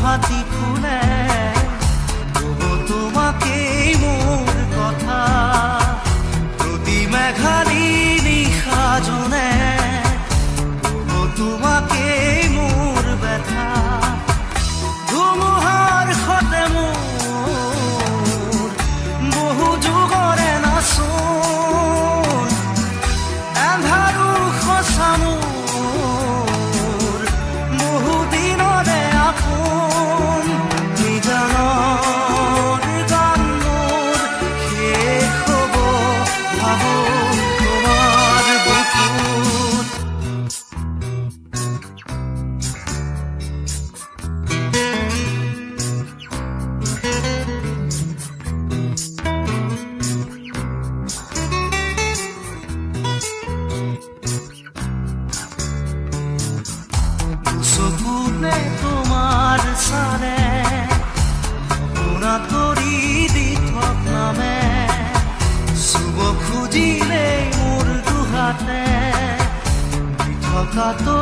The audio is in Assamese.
হাতি ফুলে তোমাকে মোৰ কথা প্ৰতি মেঘালী নিশা জনে তোমাকে মোৰ ব্যথা ধুমুহাৰ সতে মোৰ বহু যুগৰে নাচোন এন্ধাৰো সঁচা মোৰ বহু দিনৰে আপোন নিজানৰ গান মোৰ শেষ হ'ব ভাবো তোমাৰ বুকুত চকুতে তোমাৰ চালে সপোনা তৰি দি থক নামে চুব খুজিলে মোৰ দুহাতে থকাটো